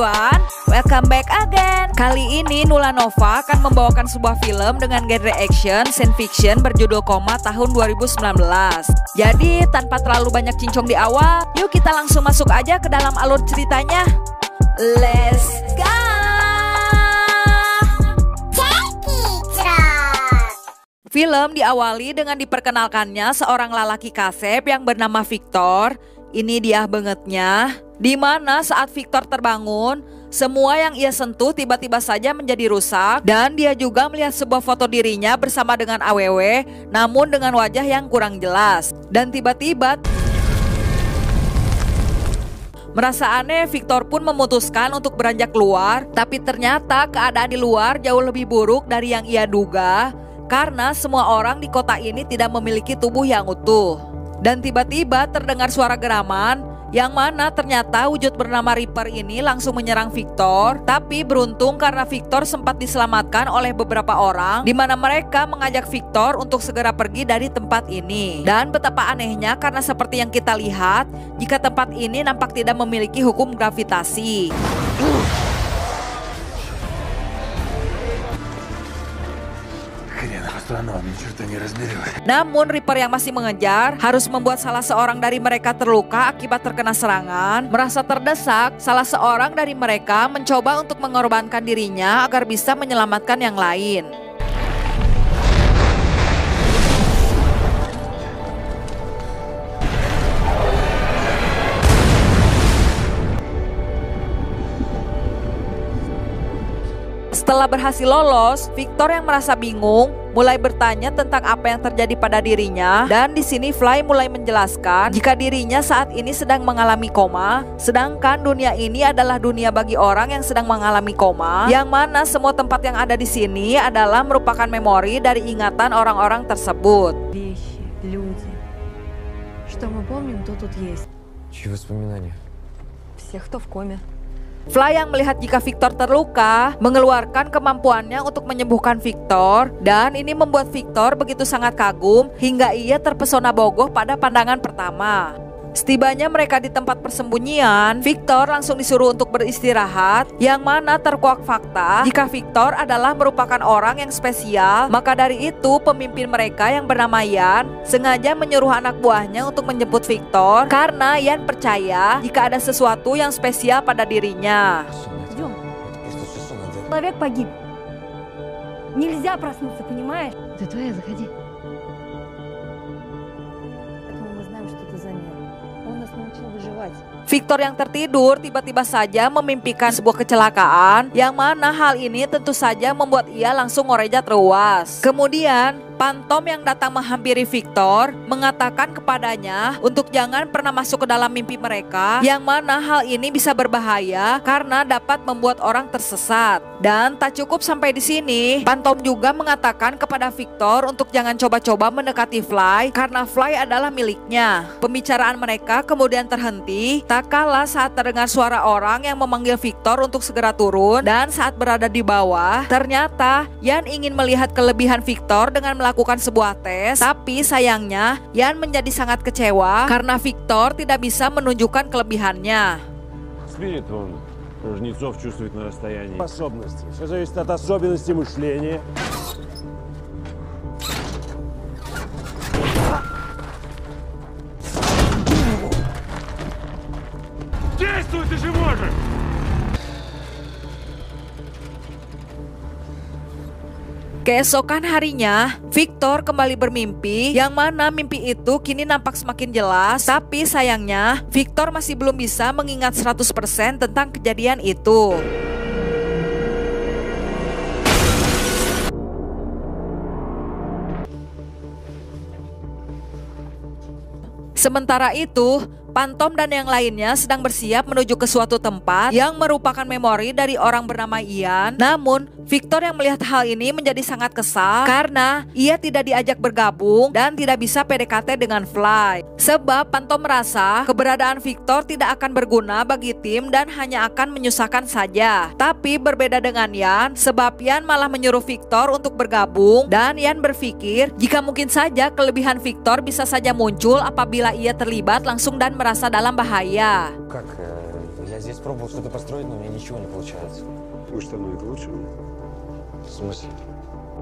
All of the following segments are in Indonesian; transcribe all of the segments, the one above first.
everyone, welcome back again. Kali ini Nula Nova akan membawakan sebuah film dengan genre action, science fiction berjudul Koma tahun 2019. Jadi tanpa terlalu banyak cincong di awal, yuk kita langsung masuk aja ke dalam alur ceritanya. Let's go! Film diawali dengan diperkenalkannya seorang lelaki kasep yang bernama Victor. Ini dia bangetnya, di mana saat Victor terbangun, semua yang ia sentuh tiba-tiba saja menjadi rusak. Dan dia juga melihat sebuah foto dirinya bersama dengan AWW, namun dengan wajah yang kurang jelas. Dan tiba-tiba merasa aneh, Victor pun memutuskan untuk beranjak keluar. Tapi ternyata keadaan di luar jauh lebih buruk dari yang ia duga, karena semua orang di kota ini tidak memiliki tubuh yang utuh. Dan tiba-tiba terdengar suara geraman, yang mana ternyata wujud bernama Reaper ini langsung menyerang Victor. Tapi beruntung karena Victor sempat diselamatkan oleh beberapa orang, di mana mereka mengajak Victor untuk segera pergi dari tempat ini. Dan betapa anehnya karena seperti yang kita lihat, jika tempat ini nampak tidak memiliki hukum gravitasi. Namun Reaper yang masih mengejar harus membuat salah seorang dari mereka terluka akibat terkena serangan. Merasa terdesak, salah seorang dari mereka mencoba untuk mengorbankan dirinya agar bisa menyelamatkan yang lain. Setelah berhasil lolos, Victor yang merasa bingung mulai bertanya tentang apa yang terjadi pada dirinya. Dan di sini Fly mulai menjelaskan jika dirinya saat ini sedang mengalami koma, sedangkan dunia ini adalah dunia bagi orang yang sedang mengalami koma, yang mana semua tempat yang ada di sini adalah merupakan memori dari ingatan orang-orang tersebut. Вещи, люди. Что мы помним, то тут есть. Чьи воспоминания? Всех, кто в коме. Fly yang melihat jika Victor terluka, mengeluarkan kemampuannya untuk menyembuhkan Victor. Dan ini membuat Victor begitu sangat kagum hingga ia terpesona bogoh pada pandangan pertama. Setibanya mereka di tempat persembunyian, Victor langsung disuruh untuk beristirahat, yang mana terkuak fakta jika Victor adalah merupakan orang yang spesial. Maka dari itu pemimpin mereka yang bernama Yan sengaja menyuruh anak buahnya untuk menjemput Victor, karena Yan percaya jika ada sesuatu yang spesial pada dirinya. Идем. Человек погиб. Нельзя проснуться, понимаешь? Ты твоя, заходи. Поэтому мы знаем, что это за мир. Он нас научил выживать. Victor yang tertidur tiba-tiba saja memimpikan sebuah kecelakaan, yang mana hal ini tentu saja membuat ia langsung merejat ruas. Kemudian Phantom yang datang menghampiri Victor mengatakan kepadanya untuk jangan pernah masuk ke dalam mimpi mereka, yang mana hal ini bisa berbahaya karena dapat membuat orang tersesat. Dan tak cukup sampai di sini, Phantom juga mengatakan kepada Victor untuk jangan coba-coba mendekati Fly karena Fly adalah miliknya. Pembicaraan mereka kemudian terhenti, tak kalah saat terdengar suara orang yang memanggil Victor untuk segera turun. Dan saat berada di bawah, ternyata Yan ingin melihat kelebihan Victor dengan melakukan sebuah tes. Tapi sayangnya Yan menjadi sangat kecewa karena Victor tidak bisa menunjukkan kelebihannya. Спирит он жнецов чувствует на расстоянии. Способности. Все зависит от особенностей мышления. Действуй, ты же можешь! Keesokan harinya, Victor kembali bermimpi, yang mana mimpi itu kini nampak semakin jelas. Tapi sayangnya, Victor masih belum bisa mengingat 100% tentang kejadian itu. Sementara itu, Phantom dan yang lainnya sedang bersiap menuju ke suatu tempat yang merupakan memori dari orang bernama Ian. Namun, Victor yang melihat hal ini menjadi sangat kesal karena ia tidak diajak bergabung dan tidak bisa PDKT dengan Fly. Sebab Phantom merasa keberadaan Victor tidak akan berguna bagi tim dan hanya akan menyusahkan saja. Tapi berbeda dengan Ian, sebab Ian malah menyuruh Victor untuk bergabung, dan Ian berpikir jika mungkin saja kelebihan Victor bisa saja muncul apabila ia terlibat langsung dan merasa dalam bahaya. Как? Я здесь пробовал что-то построить, но у меня ничего не получается. Может, оно и к лучшему? В смысле?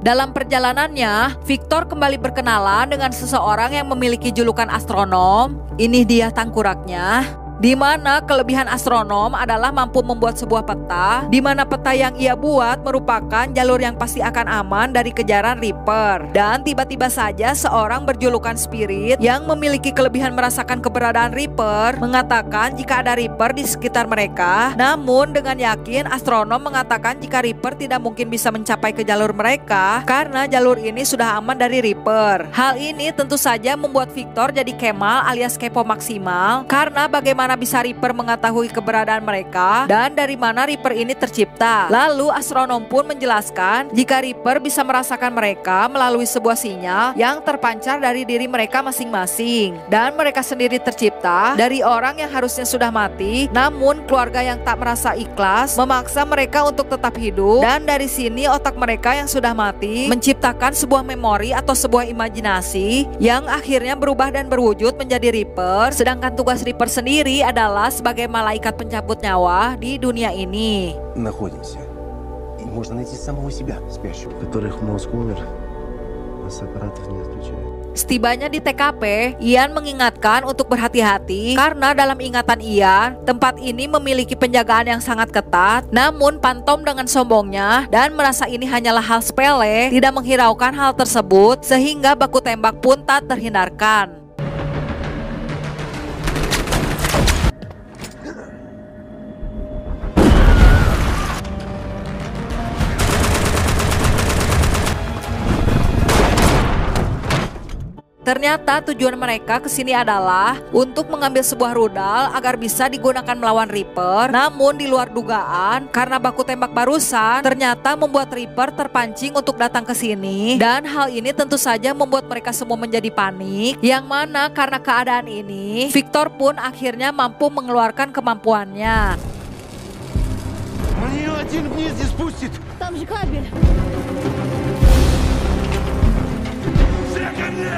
Dalam perjalanannya, Victor kembali berkenalan dengan seseorang yang memiliki julukan astronom. Ini dia tangkuraknya. Di mana kelebihan astronom adalah mampu membuat sebuah peta, di mana peta yang ia buat merupakan jalur yang pasti akan aman dari kejaran Reaper. Dan tiba-tiba saja seorang berjulukan Spirit yang memiliki kelebihan merasakan keberadaan Reaper mengatakan jika ada Reaper di sekitar mereka. Namun dengan yakin astronom mengatakan jika Reaper tidak mungkin bisa mencapai ke jalur mereka karena jalur ini sudah aman dari Reaper. Hal ini tentu saja membuat Victor jadi Kemal alias kepo maksimal, karena bagaimana bisa Reaper mengetahui keberadaan mereka dan dari mana Reaper ini tercipta. Lalu astronom pun menjelaskan jika Reaper bisa merasakan mereka melalui sebuah sinyal yang terpancar dari diri mereka masing-masing, dan mereka sendiri tercipta dari orang yang harusnya sudah mati, namun keluarga yang tak merasa ikhlas memaksa mereka untuk tetap hidup, dan dari sini otak mereka yang sudah mati menciptakan sebuah memori atau sebuah imajinasi yang akhirnya berubah dan berwujud menjadi Reaper. Sedangkan tugas Reaper sendiri adalah sebagai malaikat pencabut nyawa di dunia ini. Находимся. И можно найти самого себя, спящего. Которых мозг умер, а с аппаратов не отключает. Setibanya di TKP, Ian mengingatkan untuk berhati-hati karena dalam ingatan Ian, tempat ini memiliki penjagaan yang sangat ketat. Namun Phantom dengan sombongnya dan merasa ini hanyalah hal sepele, tidak menghiraukan hal tersebut sehingga baku tembak pun tak terhindarkan. Ternyata tujuan mereka ke sini adalah untuk mengambil sebuah rudal agar bisa digunakan melawan Reaper. Namun di luar dugaan, karena baku tembak barusan ternyata membuat Reaper terpancing untuk datang ke sini, dan hal ini tentu saja membuat mereka semua menjadi panik. Yang mana karena keadaan ini, Victor pun akhirnya mampu mengeluarkan kemampuannya. Мне один вниз не спустит! Там же кабель. Все ко мне!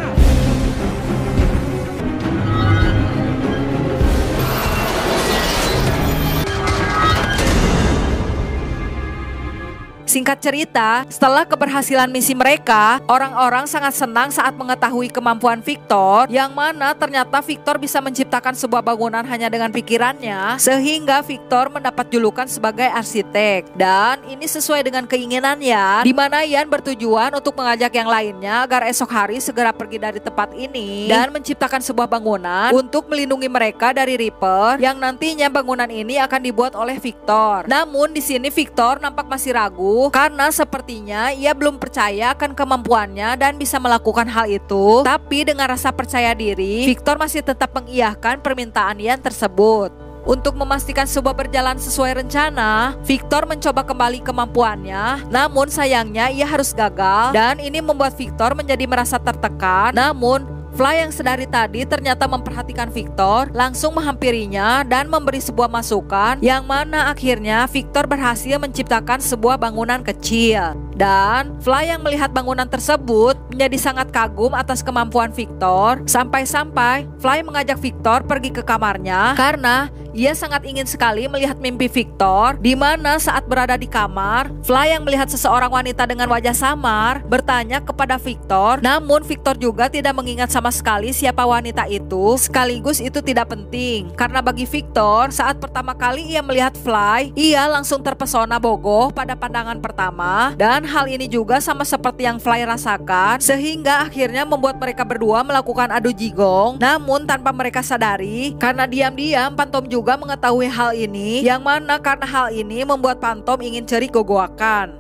Singkat cerita, setelah keberhasilan misi mereka, orang-orang sangat senang saat mengetahui kemampuan Victor, yang mana ternyata Victor bisa menciptakan sebuah bangunan hanya dengan pikirannya, sehingga Victor mendapat julukan sebagai arsitek. Dan ini sesuai dengan keinginannya, di mana Ian bertujuan untuk mengajak yang lainnya agar esok hari segera pergi dari tempat ini dan menciptakan sebuah bangunan untuk melindungi mereka dari Reaper, yang nantinya bangunan ini akan dibuat oleh Victor. Namun di sini Victor nampak masih ragu karena sepertinya ia belum percaya akan kemampuannya dan bisa melakukan hal itu. Tapi dengan rasa percaya diri, Victor masih tetap mengiyahkan permintaan Ian tersebut. Untuk memastikan sebuah berjalan sesuai rencana, Victor mencoba kembali kemampuannya. Namun sayangnya ia harus gagal, dan ini membuat Victor menjadi merasa tertekan. Namun Fly yang sedari tadi ternyata memperhatikan Victor, langsung menghampirinya dan memberi sebuah masukan, yang mana akhirnya Victor berhasil menciptakan sebuah bangunan kecil. Dan Fly yang melihat bangunan tersebut menjadi sangat kagum atas kemampuan Victor, sampai-sampai Fly mengajak Victor pergi ke kamarnya karena ia sangat ingin sekali melihat mimpi Victor, di mana saat berada di kamar, Fly yang melihat seseorang wanita dengan wajah samar bertanya kepada Victor. Namun Victor juga tidak mengingat sama sekali siapa wanita itu. Sekaligus itu tidak penting, karena bagi Victor saat pertama kali ia melihat Fly, ia langsung terpesona bogoh pada pandangan pertama. Dan hal ini juga sama seperti yang Fly rasakan, sehingga akhirnya membuat mereka berdua melakukan adu jigong. Namun tanpa mereka sadari, karena diam-diam Phantom juga mengetahui hal ini, yang mana karena hal ini membuat Phantom ingin ceri gogoakan.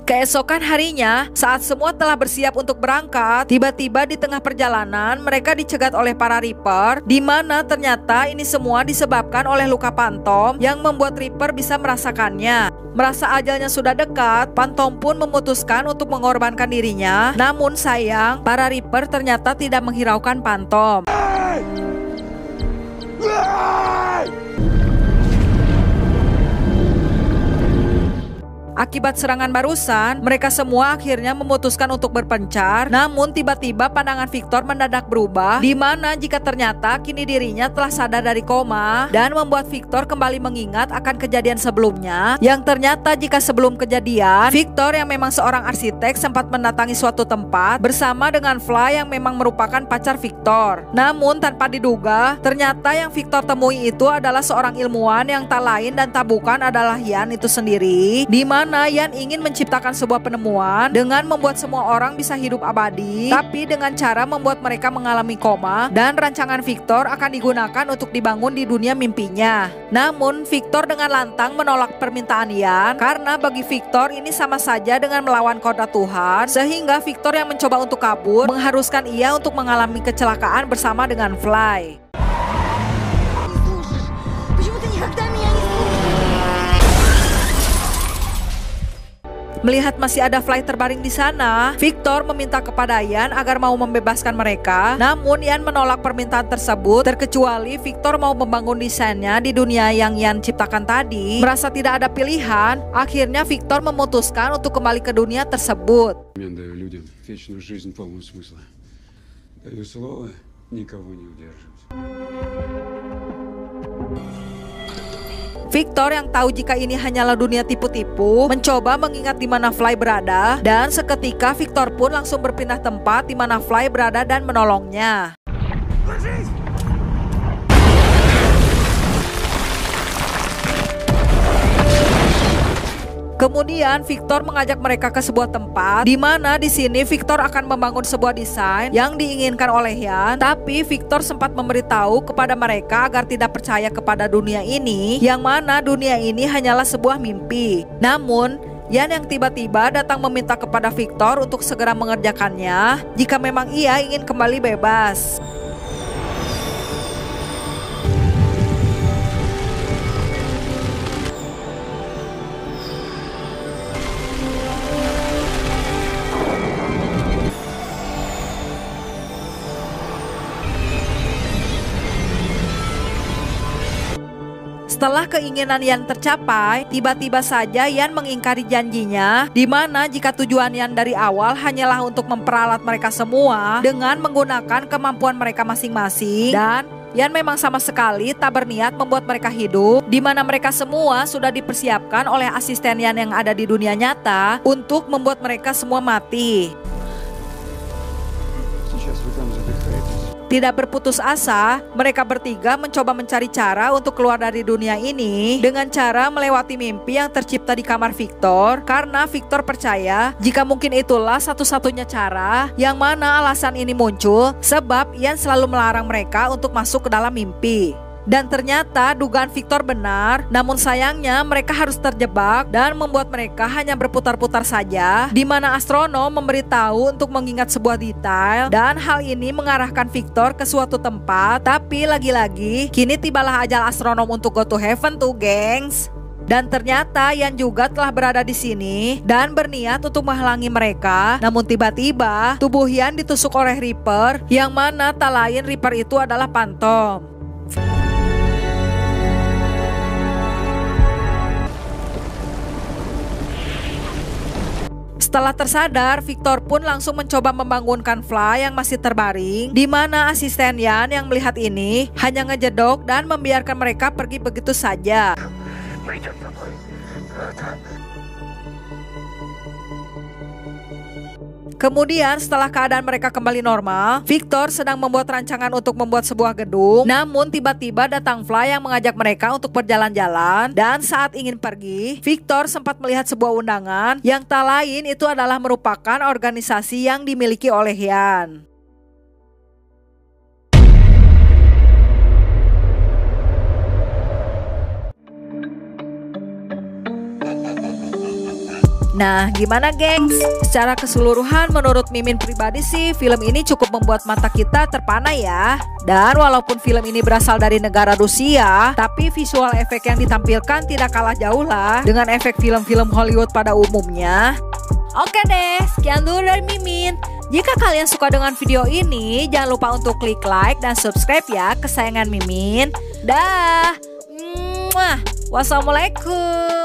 Keesokan harinya, saat semua telah bersiap untuk berangkat, tiba-tiba di tengah perjalanan mereka dicegat oleh para Reaper, di mana ternyata ini semua disebabkan oleh luka Phantom yang membuat Reaper bisa merasakannya. Merasa ajalnya sudah dekat, Phantom pun memutuskan untuk mengorbankan dirinya. Namun sayang, para Reaper ternyata tidak menghiraukan Phantom. Akibat serangan barusan, mereka semua akhirnya memutuskan untuk berpencar. Namun tiba-tiba pandangan Victor mendadak berubah, di mana jika ternyata kini dirinya telah sadar dari koma, dan membuat Victor kembali mengingat akan kejadian sebelumnya. Yang ternyata jika sebelum kejadian, Victor yang memang seorang arsitek sempat mendatangi suatu tempat bersama dengan Fly yang memang merupakan pacar Victor. Namun tanpa diduga, ternyata yang Victor temui itu adalah seorang ilmuwan yang tak lain dan tak bukan adalah Yan itu sendiri, di mana Yan ingin menciptakan sebuah penemuan dengan membuat semua orang bisa hidup abadi, tapi dengan cara membuat mereka mengalami koma, dan rancangan Victor akan digunakan untuk dibangun di dunia mimpinya. Namun Victor dengan lantang menolak permintaan Yan, karena bagi Victor ini sama saja dengan melawan kodrat Tuhan, sehingga Victor yang mencoba untuk kabur mengharuskan ia untuk mengalami kecelakaan bersama dengan Fly. Melihat masih ada Fly terbaring di sana, Victor meminta kepada Yan agar mau membebaskan mereka. Namun Yan menolak permintaan tersebut, terkecuali Victor mau membangun desainnya di dunia yang Yan ciptakan tadi. Merasa tidak ada pilihan, akhirnya Victor memutuskan untuk kembali ke dunia tersebut. Даю людям вечную жизнь полную смысла. Даю слово никого не удерживать. Victor yang tahu jika ini hanyalah dunia tipu-tipu, mencoba mengingat di mana Fly berada, dan seketika Victor pun langsung berpindah tempat di mana Fly berada dan menolongnya. Kemudian Victor mengajak mereka ke sebuah tempat, di mana di sini Victor akan membangun sebuah desain yang diinginkan oleh Yan. Tapi Victor sempat memberitahu kepada mereka agar tidak percaya kepada dunia ini, yang mana dunia ini hanyalah sebuah mimpi. Namun Yan yang tiba-tiba datang meminta kepada Victor untuk segera mengerjakannya jika memang ia ingin kembali bebas. Setelah keinginan Yan tercapai, tiba-tiba saja Yan mengingkari janjinya, di mana jika tujuan Yan dari awal hanyalah untuk memperalat mereka semua dengan menggunakan kemampuan mereka masing-masing, dan Yan memang sama sekali tak berniat membuat mereka hidup, di mana mereka semua sudah dipersiapkan oleh asisten Yan yang ada di dunia nyata untuk membuat mereka semua mati. Сейчас вы там задыхаетесь. Tidak berputus asa, mereka bertiga mencoba mencari cara untuk keluar dari dunia ini dengan cara melewati mimpi yang tercipta di kamar Victor, karena Victor percaya jika mungkin itulah satu-satunya cara, yang mana alasan ini muncul sebab Yan selalu melarang mereka untuk masuk ke dalam mimpi. Dan ternyata dugaan Victor benar, namun sayangnya mereka harus terjebak dan membuat mereka hanya berputar-putar saja, di mana astronom memberitahu untuk mengingat sebuah detail, dan hal ini mengarahkan Victor ke suatu tempat. Tapi lagi-lagi kini tibalah ajal astronom untuk go to heaven tuh, gengs. Dan ternyata Yan juga telah berada di sini dan berniat untuk menghalangi mereka. Namun tiba-tiba tubuh Yan ditusuk oleh Reaper, yang mana tak lain Reaper itu adalah Phantom. Setelah tersadar, Victor pun langsung mencoba membangunkan Fly yang masih terbaring, di mana asisten Yan yang melihat ini hanya ngejedok dan membiarkan mereka pergi begitu saja. Kemudian setelah keadaan mereka kembali normal, Victor sedang membuat rancangan untuk membuat sebuah gedung. Namun tiba-tiba datang Fly yang mengajak mereka untuk berjalan-jalan. Dan saat ingin pergi, Victor sempat melihat sebuah undangan yang tak lain itu adalah merupakan organisasi yang dimiliki oleh Yan. Nah, gimana gengs? Secara keseluruhan menurut Mimin pribadi sih film ini cukup membuat mata kita terpana ya. Dan walaupun film ini berasal dari negara Rusia, tapi visual efek yang ditampilkan tidak kalah jauh lah dengan efek film-film Hollywood pada umumnya. Oke deh, sekian dulu dari Mimin. Jika kalian suka dengan video ini, jangan lupa untuk klik like dan subscribe ya kesayangan Mimin. Dah. Wassalamualaikum.